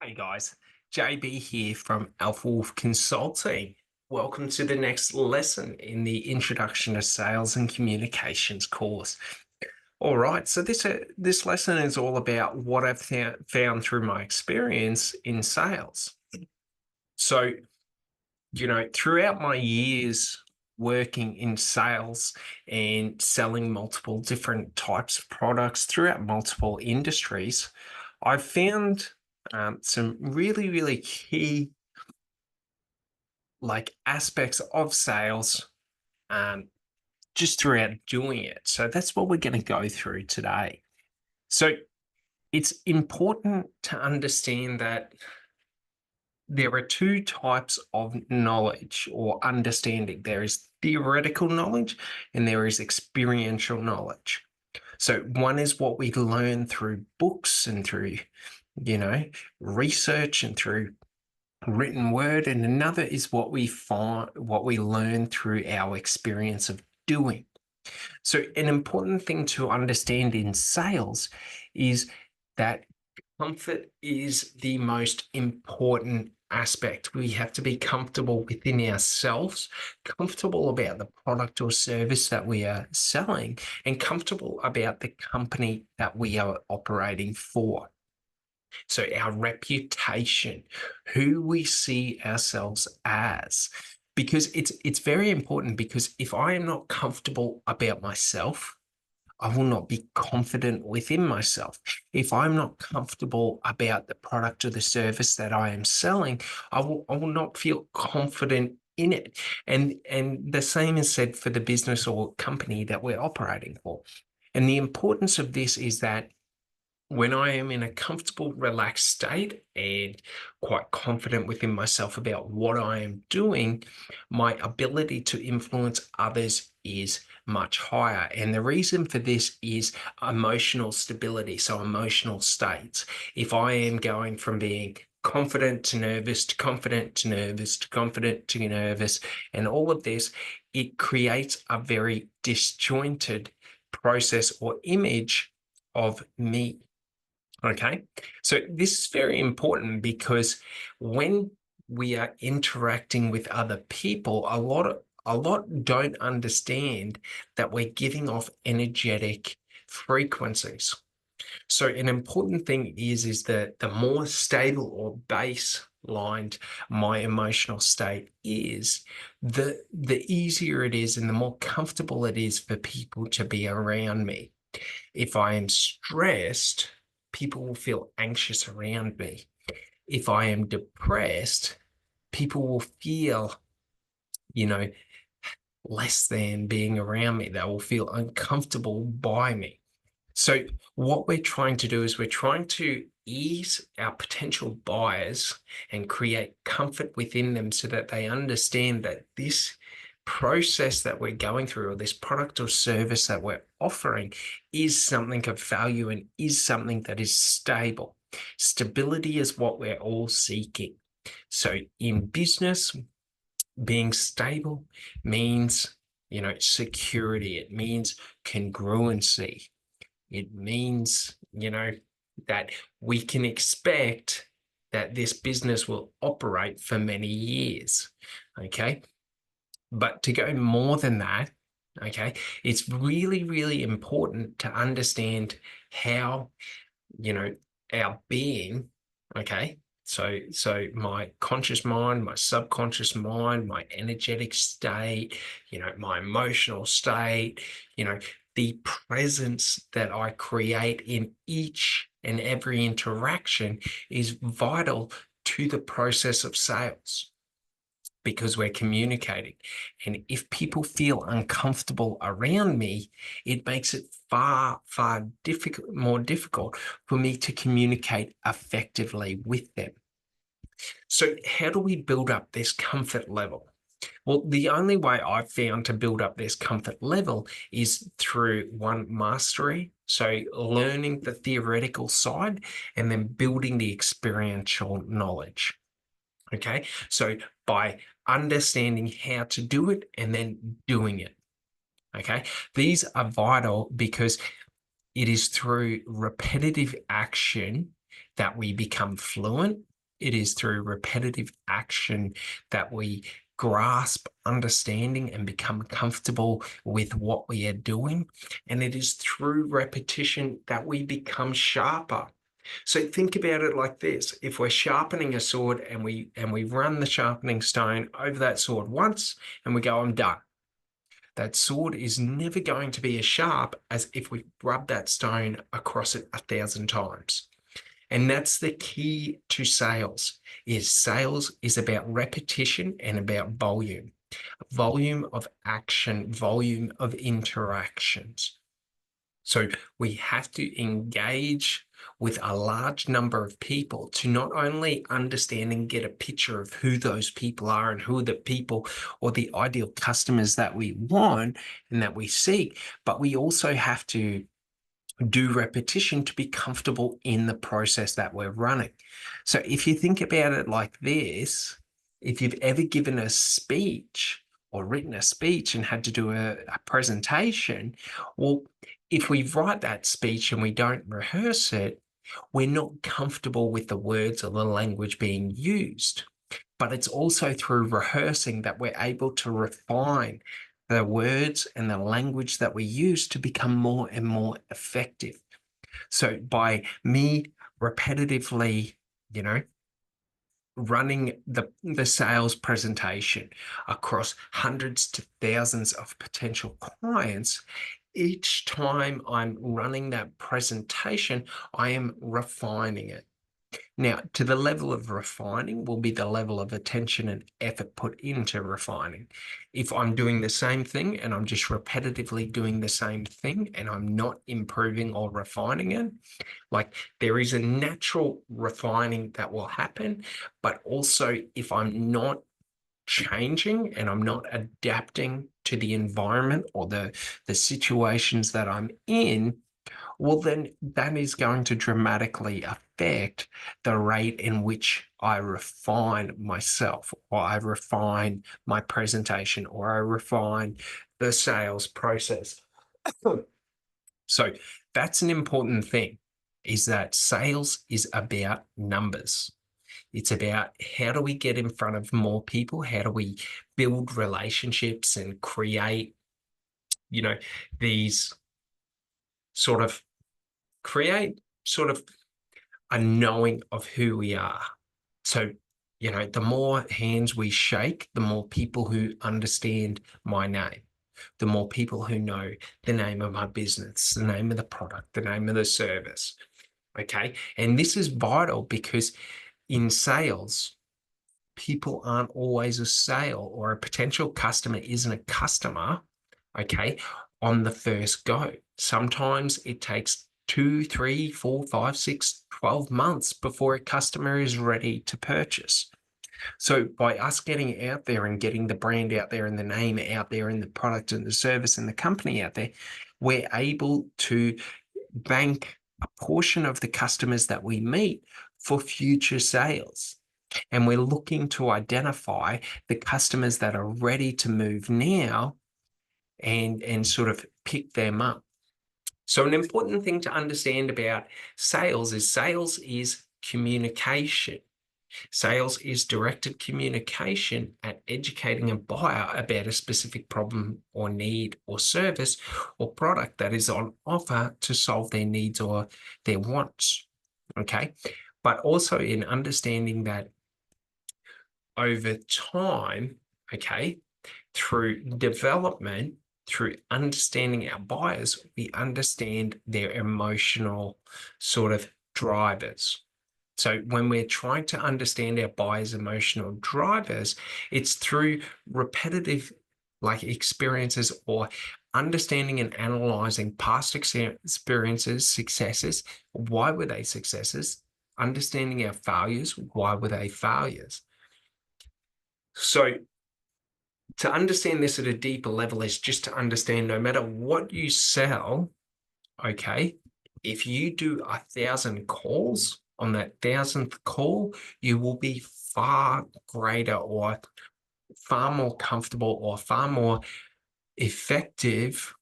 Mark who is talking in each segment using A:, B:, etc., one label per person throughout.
A: Hey guys, JB here from Alpha Wolf Consulting. Welcome to the next lesson in the Introduction to Sales and Communications course. All right, so this lesson is all about what I've found through my experience in sales. So, throughout my years working in sales and selling multiple different types of products throughout multiple industries, I've found some really, really key aspects of sales um, just throughout doing it. So that's what we're going to go through today. So it's important to understand that there are two types of knowledge or understanding. There is theoretical knowledge and there is experiential knowledge. So one is what we learn through books and through, research and through written word, and another is what we learn through our experience of doing. So an important thing to understand in sales is that comfort is the most important aspect. We have to be comfortable within ourselves, comfortable about the product or service that we are selling, and comfortable about the company that we are operating for. So our reputation, who we see ourselves as, because it's very important, because if I am not comfortable about myself, I will not be confident within myself. If I'm not comfortable about the product or the service that I am selling, I will not feel confident in it. And the same is said for the business or company that we're operating for. And the importance of this is that when I am in a comfortable, relaxed state and quite confident within myself about what I am doing, my ability to influence others is much higher. And the reason for this is emotional stability, so emotional states. If I am going from being confident to nervous to confident to nervous to confident to nervous, and all of this, it creates a very disjointed process or image of me. Okay, so this is very important because when we are interacting with other people, a lot don't understand that we're giving off energetic frequencies. So an important thing is that the more stable or baselined my emotional state is, the easier it is and the more comfortable it is for people to be around me. If I am stressed, people will feel anxious around me. If I am depressed, people will feel, you know, less than being around me. They will feel uncomfortable by me. So what we're trying to do is we're trying to ease our potential buyers and create comfort within them so that they understand that this process that we're going through, or this product or service that we're offering, is something of value and is something that is stable. Stability is what we're all seeking. So in business, being stable means, security. It means congruency. It means, that we can expect that this business will operate for many years. Okay. But to go more than that, okay, it's really, really important to understand how, you know, our being, okay, so my conscious mind, my subconscious mind, my energetic state, my emotional state, the presence that I create in each and every interaction is vital to the process of sales, because we're communicating. And if people feel uncomfortable around me, it makes it far, far more difficult for me to communicate effectively with them. So how do we build up this comfort level? Well, the only way I've found to build up this comfort level is through one, mastery. So learning the theoretical side and then building the experiential knowledge. Okay, so by understanding how to do it and then doing it. Okay, these are vital because it is through repetitive action that we become fluent. It is through repetitive action that we grasp understanding and become comfortable with what we are doing. And it is through repetition that we become sharper. So think about it like this. If we're sharpening a sword and we run the sharpening stone over that sword once and we go, I'm done. That sword is never going to be as sharp as if we rub that stone across it 1,000 times. And that's the key to sales. Sales is about repetition and about volume. Volume of action, volume of interactions. So we have to engage with a large number of people to not only understand and get a picture of who those people are and who are the people or the ideal customers that we want and that we seek, but we also have to do repetition to be comfortable in the process that we're running. So if you think about it like this, if you've ever given a speech or written a speech and had to do a presentation, well, if we write that speech and we don't rehearse it, we're not comfortable with the words or the language being used. But it's also through rehearsing that we're able to refine the words and the language that we use to become more and more effective. So by me repetitively, running the sales presentation across hundreds to thousands of potential clients, each time I'm running that presentation, I am refining it. Now, to the level of refining will be the level of attention and effort put into refining. If I'm doing the same thing and I'm just repetitively doing the same thing and I'm not improving or refining it, like there is a natural refining that will happen, but also if I'm not changing and I'm not adapting to the environment or the situations that I'm in, well, then that is going to dramatically affect the rate in which I refine myself, or I refine my presentation, or I refine the sales process. So that's an important thing, is that sales is about numbers. It's about how do we get in front of more people? How do we build relationships and create, these sort of create sort of a knowing of who we are. So, the more hands we shake, the more people who understand my name, the more people who know the name of my business, the name of the product, the name of the service. Okay. And this is vital because in sales, people aren't always a sale, or a potential customer isn't a customer, okay, on the first go. Sometimes it takes 2, 3, 4, 5, 6, 12 months before a customer is ready to purchase. So by us getting out there and getting the brand out there and the name out there and the product and the service and the company out there, we're able to bank a portion of the customers that we meet for future sales. And we're looking to identify the customers that are ready to move now and sort of pick them up. So an important thing to understand about sales is communication. Sales is directed communication at educating a buyer about a specific problem or need or service or product that is on offer to solve their needs or their wants. Okay. But also in understanding that over time, okay, through development, through understanding our buyers, we understand their emotional sort of drivers. So when we're trying to understand our buyers' emotional drivers, it's through repetitive experiences or understanding and analyzing past experiences, successes. Why were they successes? Understanding our failures. Why were they failures? So to understand this at a deeper level is just to understand no matter what you sell, okay, if you do 1,000 calls, on that 1,000th call, you will be far greater or far more comfortable or far more effective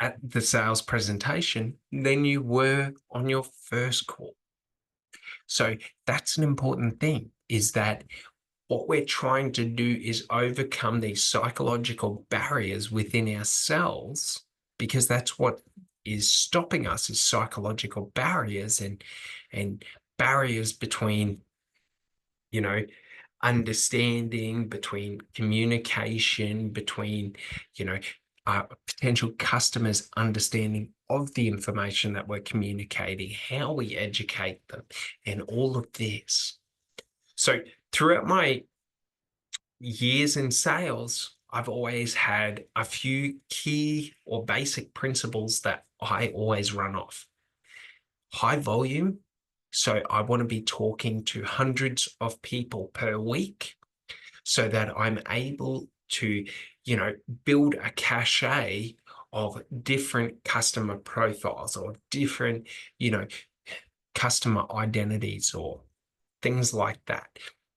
A: at the sales presentation than you were on your first call. So that's an important thing, is that what we're trying to do is overcome these psychological barriers within ourselves, because that's what is stopping us, is psychological barriers and barriers between, you know, understanding, between communication, between, you know, potential customers understanding of the information that we're communicating, how we educate them, and all of this. So throughout my years in sales, I've always had a few key or basic principles that I always run off. High volume. So I want to be talking to hundreds of people per week so that I'm able to, build a cachet of different customer profiles or different, customer identities or things like that.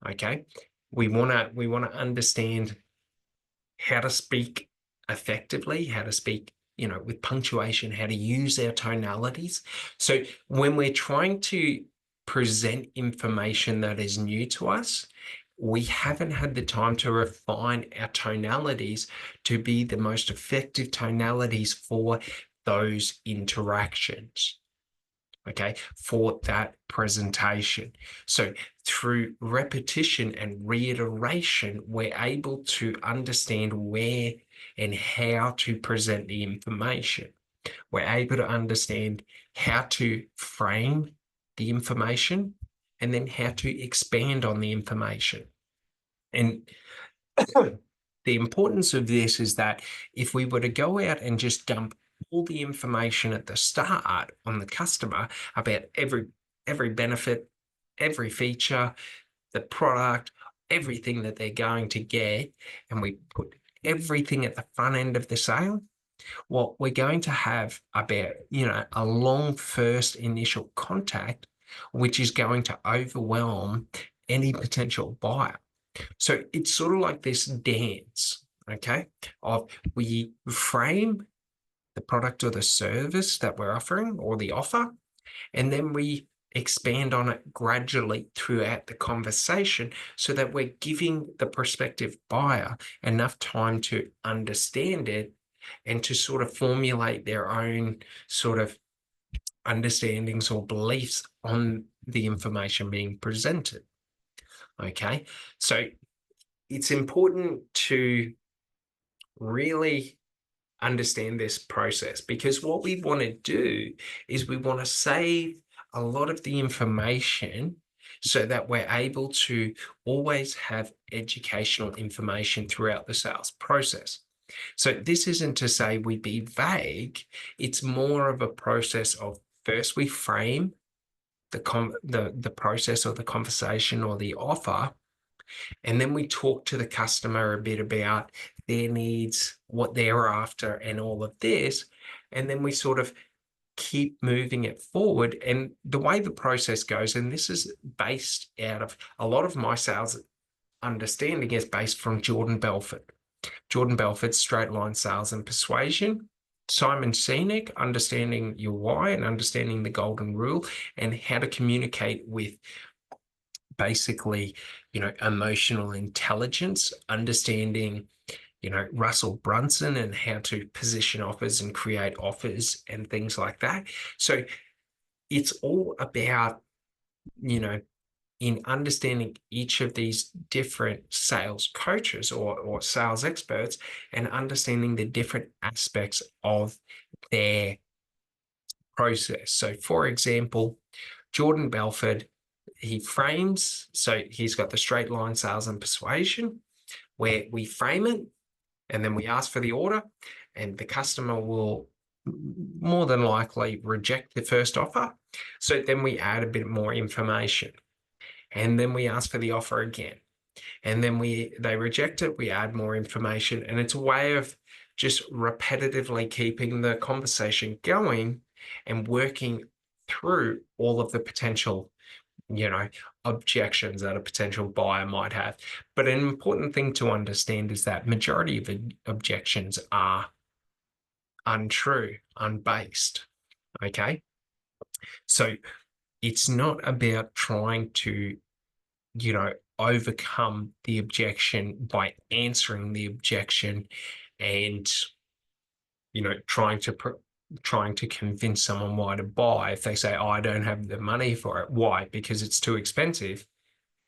A: Okay. We want to understand how to speak effectively, how to speak, with punctuation, how to use our tonalities. So when we're trying to present information that is new to us, we haven't had the time to refine our tonalities to be the most effective tonalities for those interactions. Okay, for that presentation. So through repetition and reiteration, we're able to understand where and how to present the information. We're able to understand how to frame the information and then how to expand on the information. And the importance of this is that if we were to go out and just dump all the information at the start on the customer about every benefit, every feature, the product, everything that they're going to get, and we put everything at the front end of the sale, well, we're going to have about, a long first initial contact, which is going to overwhelm any potential buyer. So it's sort of like this dance, okay, of we frame the product or the service that we're offering or the offer, and then we expand on it gradually throughout the conversation so that we're giving the prospective buyer enough time to understand it and to sort of formulate their own sort of understandings or beliefs on the information being presented. Okay, so it's important to really understand this process, because what we want to do is we want to save a lot of the information so that we're able to always have educational information throughout the sales process. So this isn't to say we be vague. It's more of a process of, first we frame the process or the conversation or the offer, and then we talk to the customer a bit about their needs, what they're after, and all of this. And then we sort of keep moving it forward. And the way the process goes, and this is based out of a lot of my sales understanding, is based from Jordan Belfort. Jordan Belfort's Straight Line Sales and Persuasion. Simon Sinek, Understanding Your Why and Understanding the Golden Rule, and how to communicate with basically, emotional intelligence, understanding, Russell Brunson and how to position offers and create offers and things like that. So it's all about, in understanding each of these different sales coaches or sales experts and understanding the different aspects of their process. So for example, Jordan Belfort, he frames, so he's got the straight line sales and persuasion, where we frame it and then we ask for the order, and the customer will more than likely reject the first offer. So then we add a bit more information, and then we ask for the offer again, and then they reject it, we add more information, and it's a way of just repetitively keeping the conversation going and working through all of the potential, objections that a potential buyer might have. But an important thing to understand is that majority of objections are untrue, unbased. Okay. So it's not about trying to, overcome the objection by answering the objection and, trying to convince someone why to buy. If they say, oh, I don't have the money for it. Why? Because it's too expensive.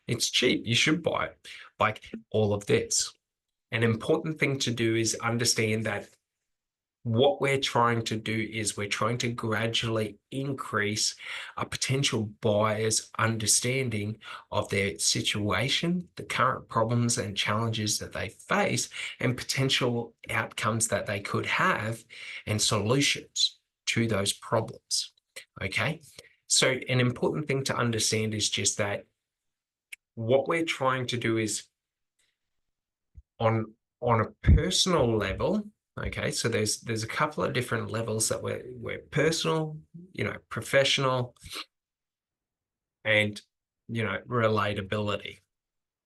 A: It's cheap. You should buy it. Like all of this. An important thing to do is understand that what we're trying to do is we're trying to gradually increase a potential buyer's understanding of their situation, the current problems and challenges that they face, and potential outcomes that they could have and solutions to those problems. Okay. So an important thing to understand is just that what we're trying to do is on a personal level. Okay, so there's a couple of different levels that we're personal, professional, and relatability.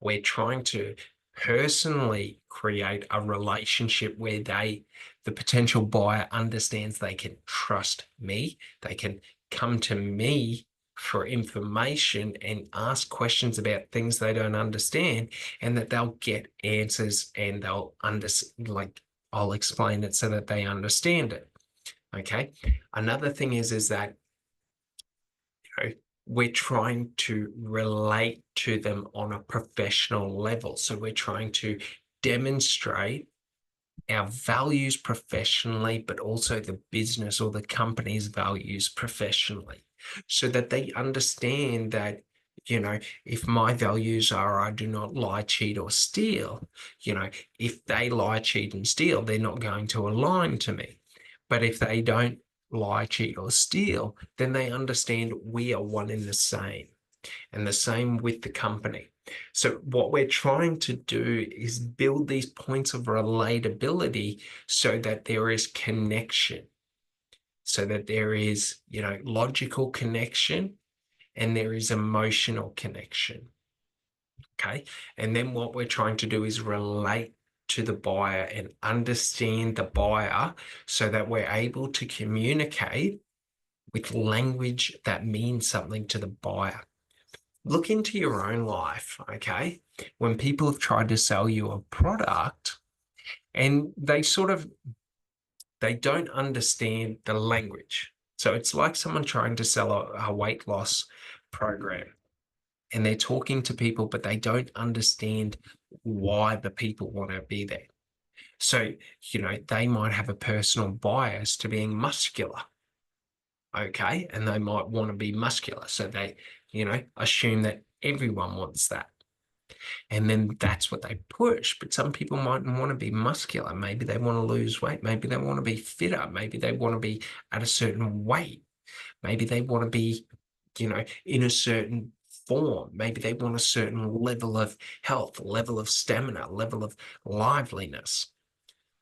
A: We're trying to personally create a relationship where the potential buyer understands they can trust me, they can come to me for information and ask questions about things they don't understand, and that they'll get answers and they'll I'll explain it so that they understand it. Okay. Another thing is that we're trying to relate to them on a professional level. So we're trying to demonstrate our values professionally, but also the business or the company's values professionally, so that they understand that, if my values are I do not lie, cheat, or steal, if they lie, cheat, and steal, they're not going to align to me. But if they don't lie, cheat, or steal, then they understand we are one in the same, and the same with the company. So what we're trying to do is build these points of relatability so that there is connection, so that there is, logical connection and there is emotional connection. Okay. And then what we're trying to do is relate to the buyer and understand the buyer so that we're able to communicate with language that means something to the buyer. Look into your own life, okay? When people have tried to sell you a product and they don't understand the language. So it's like someone trying to sell a weight loss program, and they're talking to people, but they don't understand why the people want to be there. So, they might have a personal bias to being muscular. Okay. And they might want to be muscular. So they, assume that everyone wants that. And then that's what they push. But some people mightn't want to be muscular. Maybe they want to lose weight. Maybe they want to be fitter. Maybe they want to be at a certain weight. Maybe they want to be, in a certain form. Maybe they want a certain level of health, level of stamina, level of liveliness.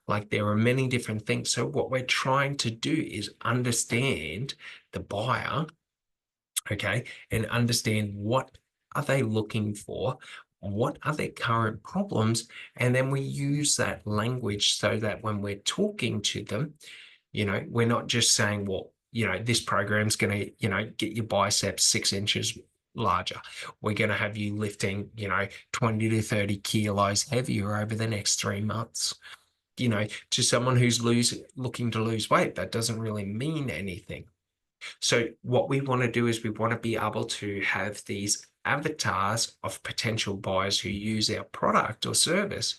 A: Like there are many different things. So what we're trying to do is understand the buyer, okay, and understand what are they looking for, what are their current problems, and then we use that language so that when we're talking to them, we're not just saying, well, this program's going to, get your biceps 6 inches larger. We're going to have you lifting, 20 to 30 kilos heavier over the next 3 months. To someone who's looking to lose weight, that doesn't really mean anything. So what we want to do is we want to be able to have these avatars of potential buyers who use our product or service.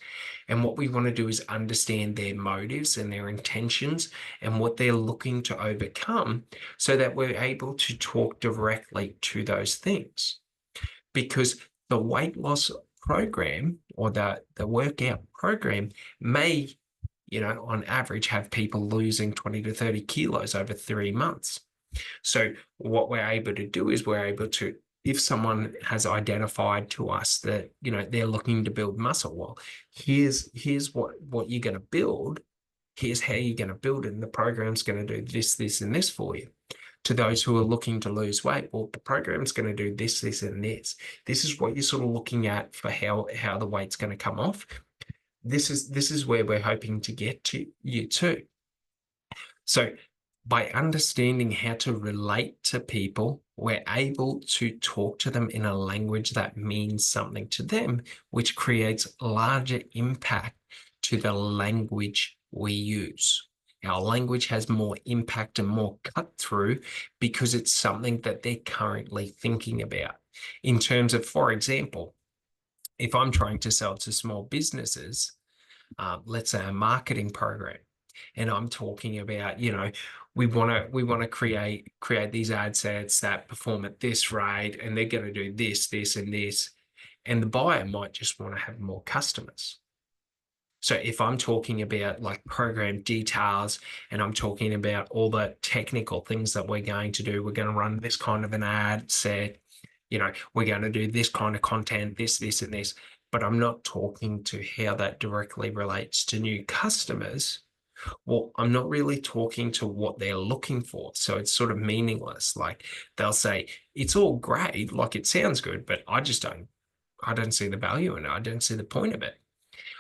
A: And what we want to do is understand their motives and their intentions and what they're looking to overcome so that we're able to talk directly to those things. Because the weight loss program or the workout program may, on average have people losing 20 to 30 kilos over 3 months. So what we're able to do is we're able to, if someone has identified to us that, they're looking to build muscle, well, here's what you're going to build. Here's how you're going to build it. And the program's going to do this, this, and this for you. To those who are looking to lose weight, well, the program's going to do this, this, and this. This is what you're sort of looking at for how the weight's going to come off. This is where we're hoping to get to you too. So by understanding how to relate to people we're able to talk to them in a language that means something to them, which creates larger impact to the language we use. Our language has more impact and more cut through because it's something that they're currently thinking about. In terms of, for example, if I'm trying to sell to small businesses, let's say a marketing program, and I'm talking about, we want to create these ad sets that perform at this rate, and they're going to do this, this, and this, and the buyer might just want to have more customers. So if I'm talking about like program details and I'm talking about all the technical things that we're going to do, we're going to run this kind of an ad set, we're going to do this kind of content, this, and this, but I'm not talking to how that directly relates to new customers. Well, I'm not really talking to what they're looking for. So it's sort of meaningless. Like they'll say, it's all great, like it sounds good, but I don't see the value in it. I don't see the point of it.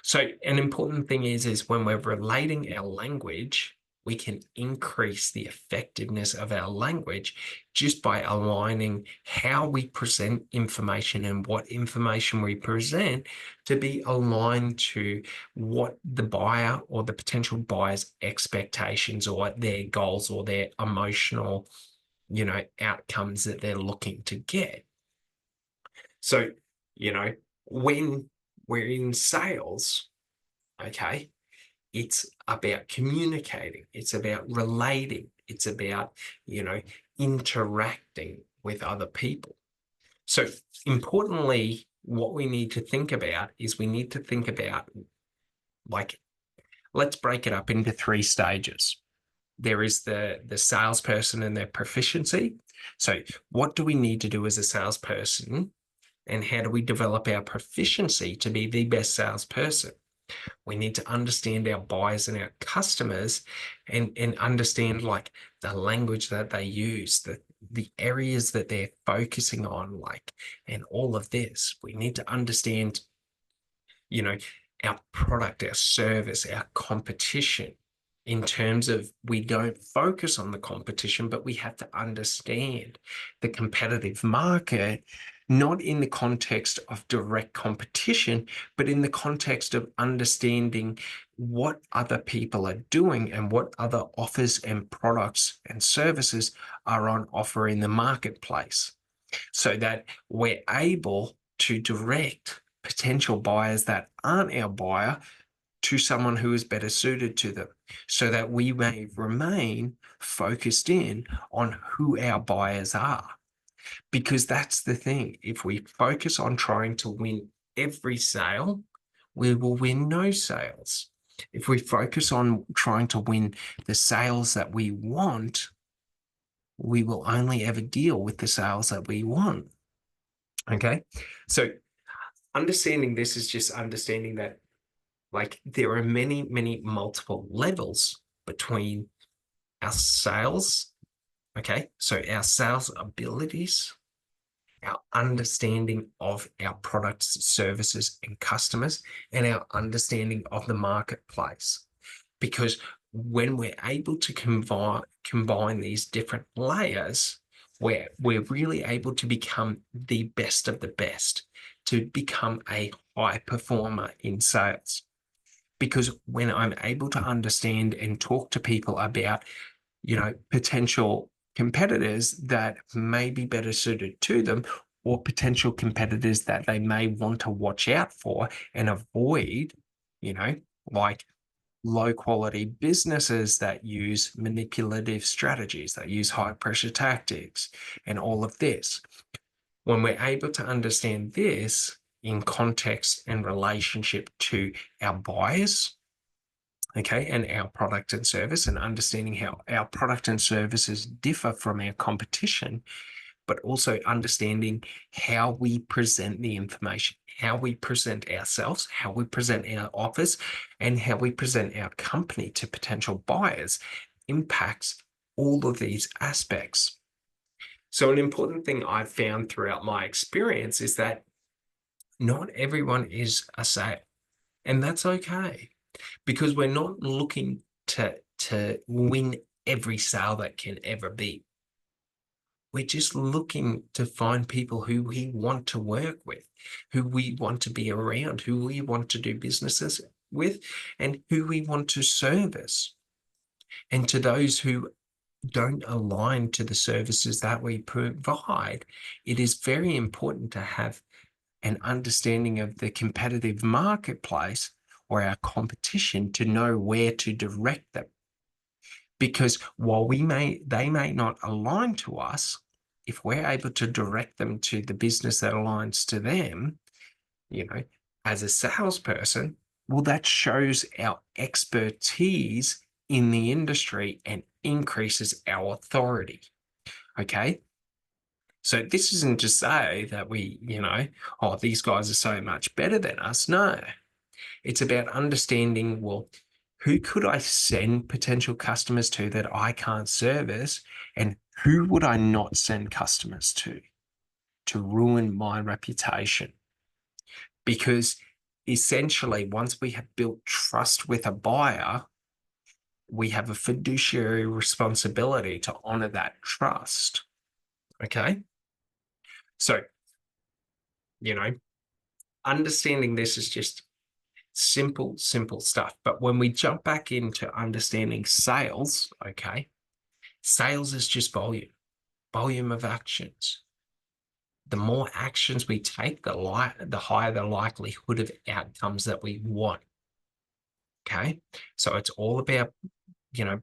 A: So an important thing is when we're relating our language, we can increase the effectiveness of our language just by aligning how we present information and what information we present to be aligned to what the buyer or the potential buyer's expectations or their goals or their emotional, outcomes that they're looking to get. So, when we're in sales, okay, it's about communicating, it's about relating, it's about, interacting with other people. So, importantly, what we need to think about is we need to think about, like, let's break it up into 3 stages. There is the salesperson and their proficiency. So, what do we need to do as a salesperson, and how do we develop our proficiency to be the best salesperson? We need to understand our buyers and our customers, and understand like the language that they use, the areas that they're focusing on, like, and all of this. We need to understand, you know, our product, our service, our competition, in terms of we don't focus on the competition, but we have to understand the competitive market, not in the context of direct competition, but in the context of understanding what other people are doing and what other offers and products and services are on offer in the marketplace, so that we're able to direct potential buyers that aren't our buyer to someone who is better suited to them, so that we may remain focused in on who our buyers are. Because that's the thing. If we focus on trying to win every sale, we will win no sales. If we focus on trying to win the sales that we want, we will only ever deal with the sales that we want. Okay. So understanding this is just understanding that, like, there are many, many multiple levels between our sales. Okay. So our sales abilities, our understanding of our products, services, and customers, and our understanding of the marketplace. Because when we're able to combine these different layers, we're really able to become the best of the best, to become a high performer in sales. Because when I'm able to understand and talk to people about, potential competitors that may be better suited to them, or potential competitors that they may want to watch out for and avoid, like low quality businesses that use manipulative strategies, that use high pressure tactics, and all of this. When we're able to understand this in context and relationship to our buyers, okay, and our product and service, and understanding how our product and services differ from our competition, but also understanding how we present the information, how we present ourselves, how we present our offers, and how we present our company to potential buyers impacts all of these aspects. So an important thing I've found throughout my experience is that not everyone is a sale, and that's okay, because we're not looking to win every sale that can ever be. We're just looking to find people who we want to work with, who we want to be around, who we want to do businesses with, and who we want to service. And to those who don't align to the services that we provide, it is very important to have an understanding of the competitive marketplace or our competition to know where to direct them. Because while they may not align to us, if we're able to direct them to the business that aligns to them, you know, as a salesperson, well, that shows our expertise in the industry and increases our authority. Okay. So this isn't to say that oh, these guys are so much better than us. No, it's about understanding, well, who could I send potential customers to that I can't service? And who would I not send customers to ruin my reputation? Because essentially, once we have built trust with a buyer, we have a fiduciary responsibility to honor that trust. Okay. So, understanding this is just simple stuff. But when we jump back into understanding sales, okay, sales is just volume of actions. The more actions we take, the higher the likelihood of outcomes that we want. Okay, so it's all about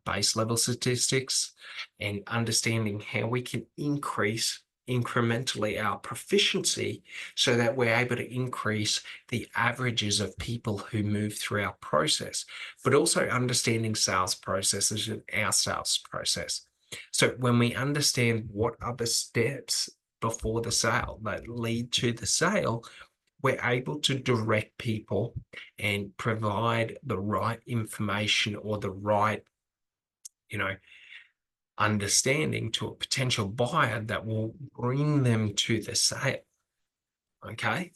A: base level statistics and understanding how we can increase incrementally our proficiency so that we're able to increase the averages of people who move through our process, but also understanding sales processes and our sales process. So when we understand what are the steps before the sale that lead to the sale, we're able to direct people and provide the right information or the right understanding to a potential buyer that will bring them to the sale. Okay.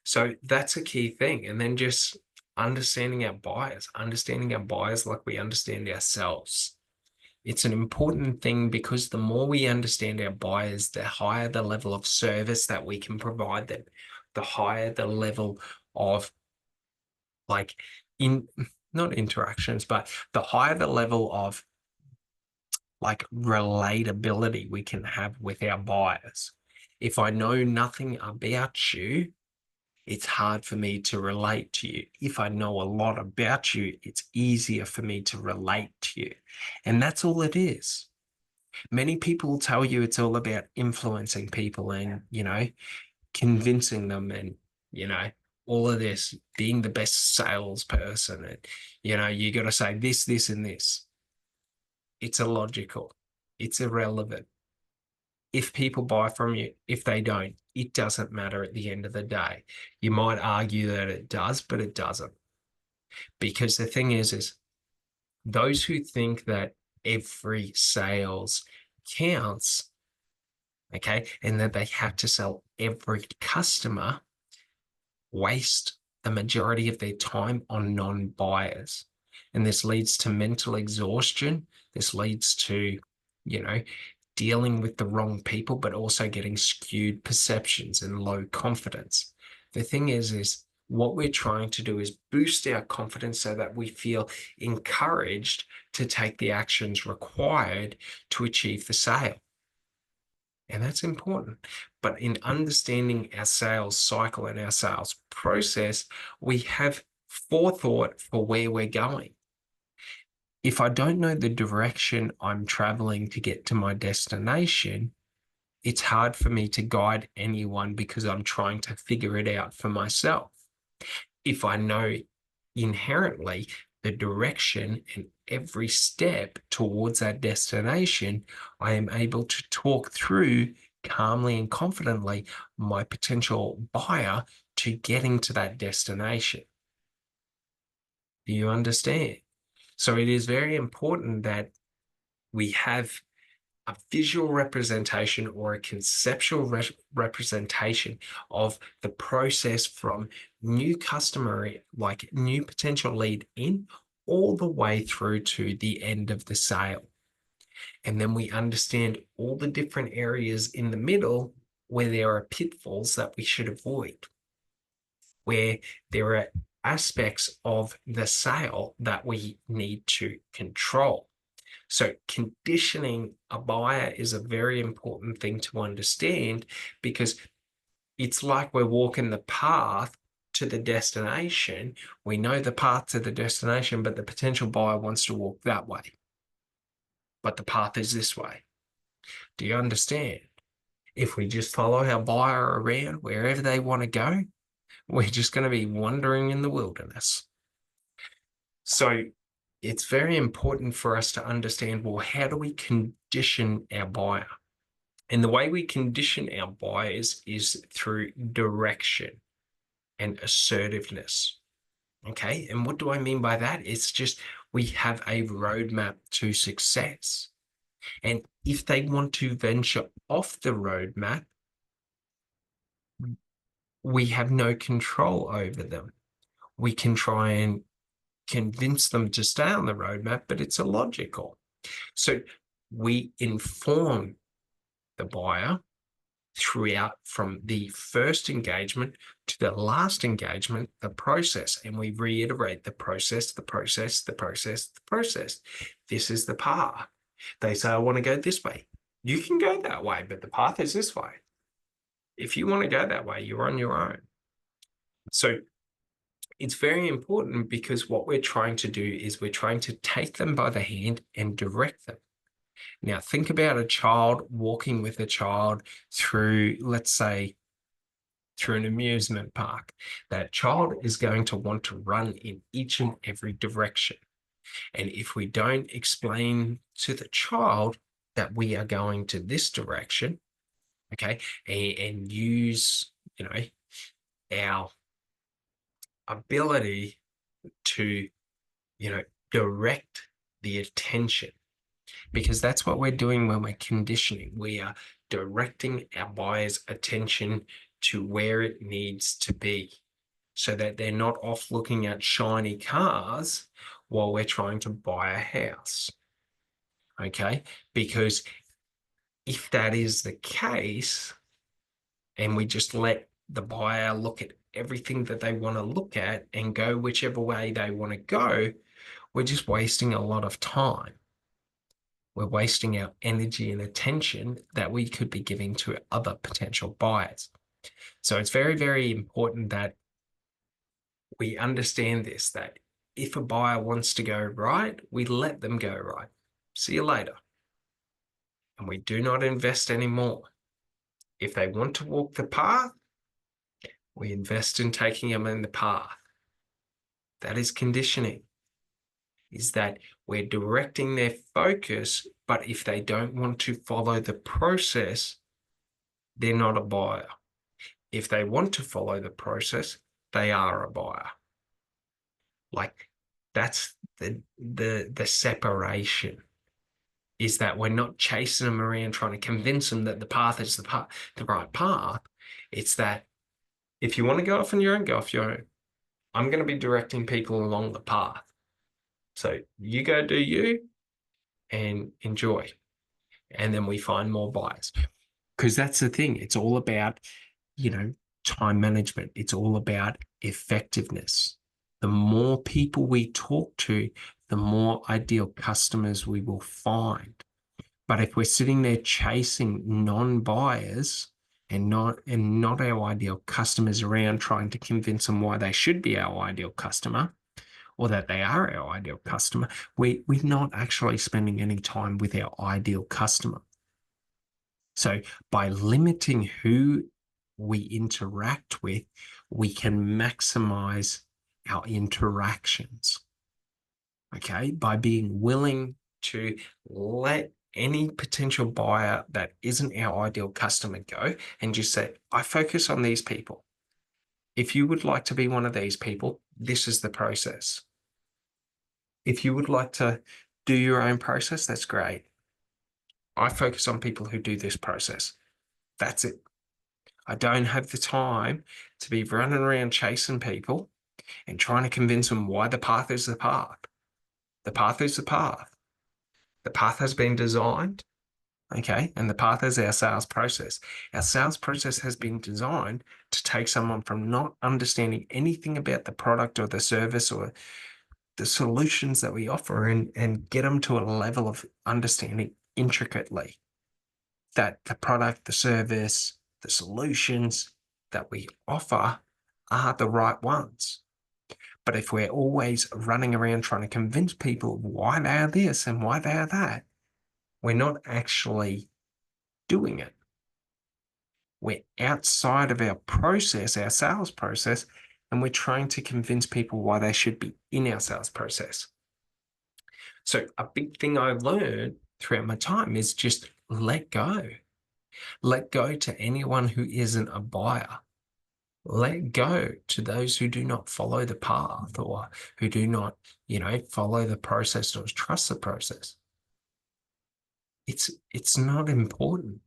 A: So that's a key thing. And then just understanding our buyers like we understand ourselves. It's an important thing because the more we understand our buyers, the higher the level of service that we can provide them, the higher the level of not interactions, but the higher the level of relatability we can have with our buyers. If I know nothing about you, it's hard for me to relate to you. If I know a lot about you, it's easier for me to relate to you. And that's all it is. Many people tell you it's all about influencing people and, convincing them and, all of this, being the best salesperson. And, you got to say this, and this. It's illogical. It's irrelevant. If people buy from you, if they don't, it doesn't matter at the end of the day. You might argue that it does, but it doesn't. Because the thing is those who think that every sales counts, okay, and that they have to sell every customer, waste the majority of their time on non-buyers. And this leads to mental exhaustion. This leads to, dealing with the wrong people, but also getting skewed perceptions and low confidence. The thing is what we're trying to do is boost our confidence so that we feel encouraged to take the actions required to achieve the sale. And that's important. But in understanding our sales cycle and our sales process, we have forethought for where we're going. If I don't know the direction I'm traveling to get to my destination, it's hard for me to guide anyone because I'm trying to figure it out for myself. If I know inherently the direction and every step towards that destination, I am able to talk through calmly and confidently my potential buyer to getting to that destination. Do you understand? So it is very important that we have a visual representation or a conceptual representation of the process from new customer, like new potential lead in, all the way through to the end of the sale. And then we understand all the different areas in the middle where there are pitfalls that we should avoid, where there are aspects of the sale that we need to control. So conditioning a buyer is a very important thing to understand, because it's like we're walking the path to the destination. We know the path to the destination, but the potential buyer wants to walk that way. But the path is this way. Do you understand? If we just follow our buyer around wherever they want to go, we're just going to be wandering in the wilderness. So it's very important for us to understand, well, how do we condition our buyer? And the way we condition our buyers is through direction and assertiveness. Okay. And what do I mean by that? It's just we have a roadmap to success. And if they want to venture off the roadmap, we have no control over them. We can try and convince them to stay on the roadmap, but it's illogical. So we inform the buyer throughout, from the first engagement to the last engagement, the process, and we reiterate the process, the process, the process, the process. This is the path. They say, I want to go this way. You can go that way, but the path is this way. If you want to go that way, you're on your own. So it's very important, because what we're trying to do is we're trying to take them by the hand and direct them. Now, think about a child walking with a child through, let's say, through an amusement park. That child is going to want to run in each and every direction. And if we don't explain to the child that we are going to this direction, okay, and use, our ability to, direct the attention, because that's what we're doing when we're conditioning. We are directing our buyer's attention to where it needs to be, so that they're not off looking at shiny cars while we're trying to buy a house. Okay? Because if that is the case, and we just let the buyer look at everything that they want to look at and go whichever way they want to go, we're just wasting a lot of time. We're wasting our energy and attention that we could be giving to other potential buyers. So it's very, very important that we understand this, that if a buyer wants to go right, we let them go right. See you later. And we do not invest anymore. If they want to walk the path, we invest in taking them in the path. That is conditioning, is that we're directing their focus, but if they don't want to follow the process, they're not a buyer. If they want to follow the process, they are a buyer. Like, that's the separation, is that we're not chasing them around trying to convince them that the path is the right path. It's that if you want to go off on your own, go off your own. I'm going to be directing people along the path. So you go do you and enjoy. And then we find more buyers. Because that's the thing. It's all about, time management. It's all about effectiveness. The more people we talk to, the more ideal customers we will find. But if we're sitting there chasing non-buyers and not our ideal customers around, trying to convince them why they should be our ideal customer, or that they are our ideal customer, we're not actually spending any time with our ideal customer. So by limiting who we interact with, we can maximize our interactions. Okay, by being willing to let any potential buyer that isn't our ideal customer go and just say, I focus on these people. If you would like to be one of these people, this is the process. If you would like to do your own process, that's great. I focus on people who do this process. That's it. I don't have the time to be running around chasing people and trying to convince them why the path is the path. The path is the path. The path has been designed, okay? And the path is our sales process. Our sales process has been designed to take someone from not understanding anything about the product or the service or the solutions that we offer and get them to a level of understanding intricately that the product, the service, the solutions that we offer are the right ones. But if we're always running around trying to convince people why they are this and why they are that, we're not actually doing it. We're outside of our process, our sales process, and we're trying to convince people why they should be in our sales process. So a big thing I learned throughout my time is just let go. Let go to anyone who isn't a buyer. Let go to those who do not follow the path or who do not, follow the process or trust the process. It's not important.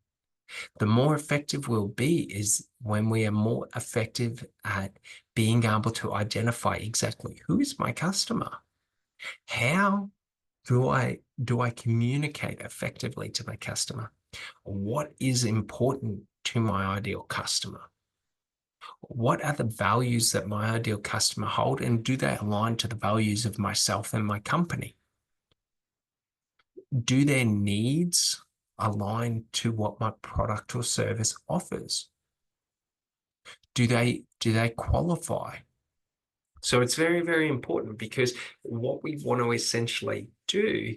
A: The more effective we'll be is when we are more effective at being able to identify exactly who is my customer. How do I communicate effectively to my customer? What is important to my ideal customer? What are the values that my ideal customer hold, and do they align to the values of myself and my company? Do their needs align to what my product or service offers? Do they qualify? So it's very, very important, because what we want to essentially do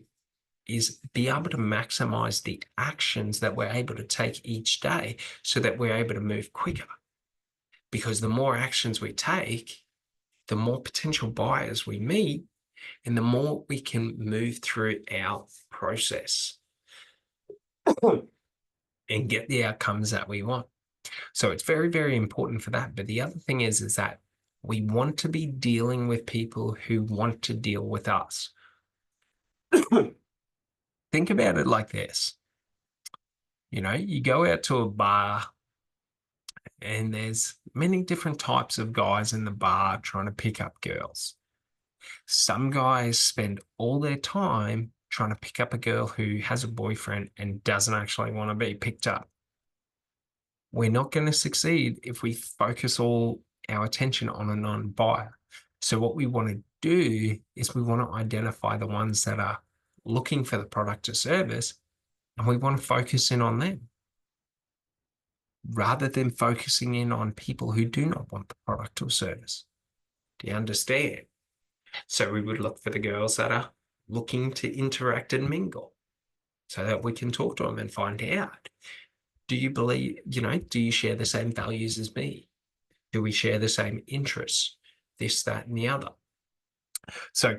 A: is be able to maximize the actions that we're able to take each day so that we're able to move quicker. Because the more actions we take, the more potential buyers we meet, and the more we can move through our process and get the outcomes that we want. So it's very, very important for that. But the other thing is that we want to be dealing with people who want to deal with us. Think about it like this. You go out to a bar and there's many different types of guys in the bar trying to pick up girls. Some guys spend all their time trying to pick up a girl who has a boyfriend and doesn't actually want to be picked up. We're not going to succeed if we focus all our attention on a non-buyer. So what we want to do is we want to identify the ones that are looking for the product or service, and we want to focus in on them rather than focusing in on people who do not want the product or service. Do you understand? So we would look for the girls that are looking to interact and mingle so that we can talk to them and find out, do you share the same values as me? Do we share the same interests? This, that, and the other. So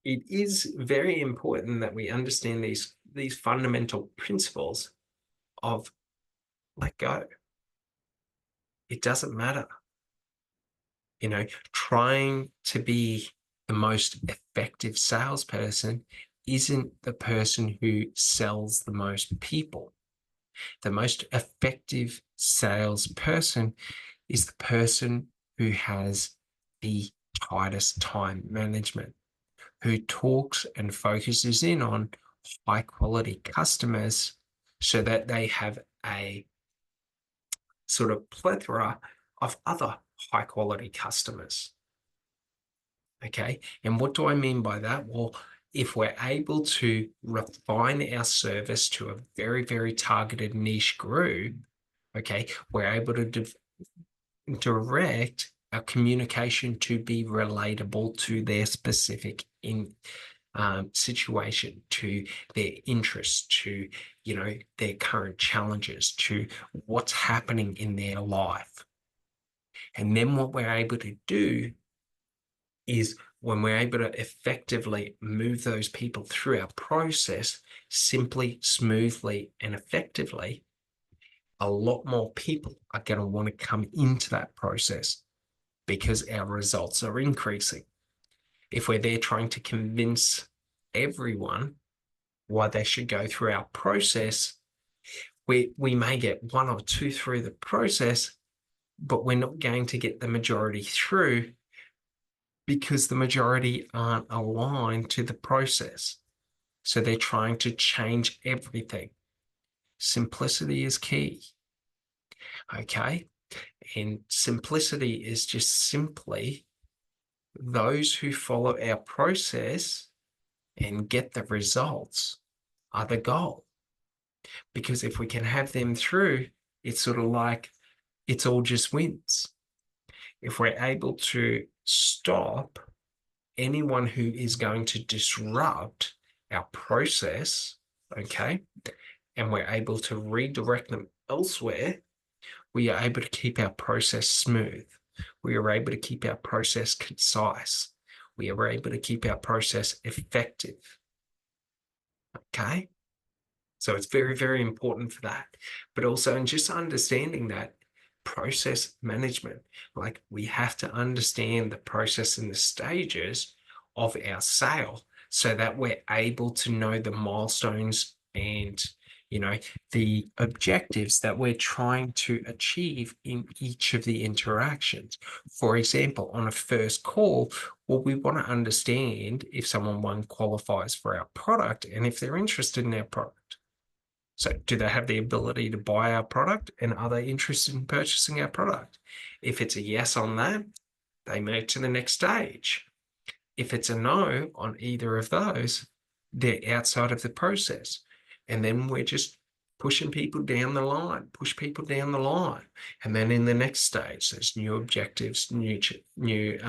A: it is very important that we understand these fundamental principles of let go. It doesn't matter. Trying to be the most effective salesperson isn't the person who sells the most people. The most effective salesperson is the person who has the tightest time management, who talks and focuses in on high quality customers so that they have a sort of plethora of other high quality customers. Okay. And what do I mean by that? Well, if we're able to refine our service to a very, very targeted niche group, okay, we're able to direct our communication to be relatable to their specific situation, to their interests, to their current challenges, to what's happening in their life. And then what we're able to do is, when we're able to effectively move those people through our process simply, smoothly, and effectively, a lot more people are going to want to come into that process because our results are increasing. If we're there trying to convince everyone why they should go through our process, we may get one or two through the process, but we're not going to get the majority through because the majority aren't aligned to the process. So they're trying to change everything. Simplicity is key. Okay. And simplicity is just simply those who follow our process and get the results are the goal. Because if we can have them through, it's sort of like it's all just wins. If we're able to stop anyone who is going to disrupt our process, okay, and we're able to redirect them elsewhere, we are able to keep our process smooth. We are able to keep our process concise. We are able to keep our process effective. Okay. So it's very, very important for that. But also in just understanding that process management, like we have to understand the process and the stages of our sale so that we're able to know the milestones and the objectives that we're trying to achieve in each of the interactions. For example, on a first call, well, we want to understand if someone one qualifies for our product and if they're interested in our product. So do they have the ability to buy our product and are they interested in purchasing our product? If it's a yes on that, they move to the next stage. If it's a no on either of those, they're outside of the process. And then we're just pushing people down the line, push people down the line. And then in the next stage, there's new objectives, new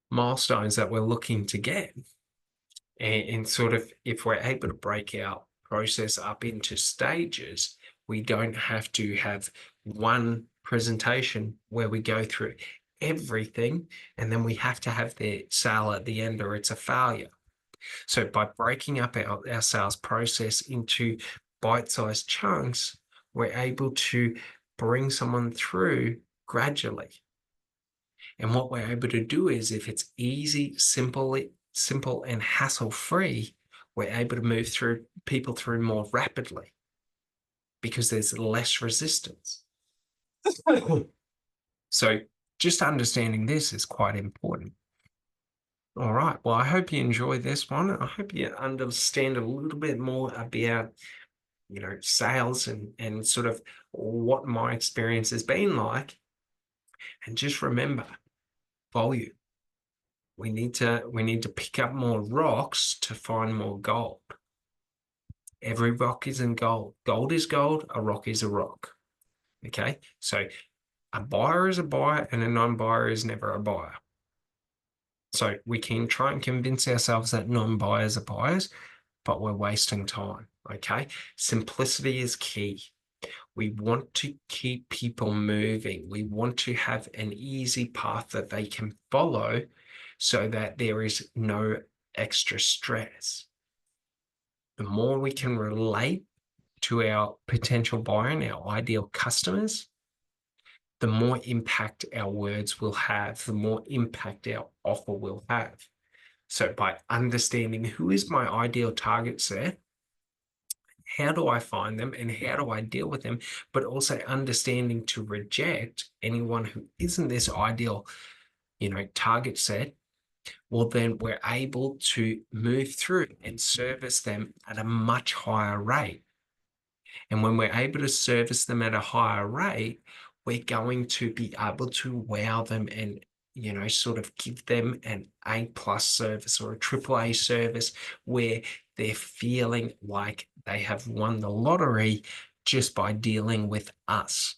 A: milestones that we're looking to get. And sort of if we're able to break our process up into stages, we don't have to have one presentation where we go through everything and then we have to have the sale at the end or it's a failure. So by breaking up our sales process into bite-sized chunks, we're able to bring someone through gradually. And what we're able to do is if it's easy, simple and hassle-free, we're able to move through people through more rapidly because there's less resistance. So just understanding this is quite important. All right. Well, I hope you enjoy this one. I hope you understand a little bit more about, sales and sort of what my experience has been like. And just remember, volume. We need to pick up more rocks to find more gold. Every rock isn't gold. Gold is gold, a rock is a rock. Okay? So a buyer is a buyer and a non-buyer is never a buyer. So we can try and convince ourselves that non-buyers are buyers, but we're wasting time. Okay? Simplicity is key. We want to keep people moving. We want to have an easy path that they can follow so that there is no extra stress. The more we can relate to our potential buyer and our ideal customers, the more impact our words will have, the more impact our offer will have. So by understanding who is my ideal target set, how do I find them and how do I deal with them, but also understanding to reject anyone who isn't this ideal, target set, well, then we're able to move through and service them at a much higher rate. And when we're able to service them at a higher rate, we're going to be able to wow them and sort of give them an A+ service or a AAA service where they're feeling like they have won the lottery just by dealing with us.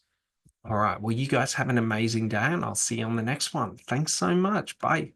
A: All right. Well, you guys have an amazing day and I'll see you on the next one. Thanks so much. Bye.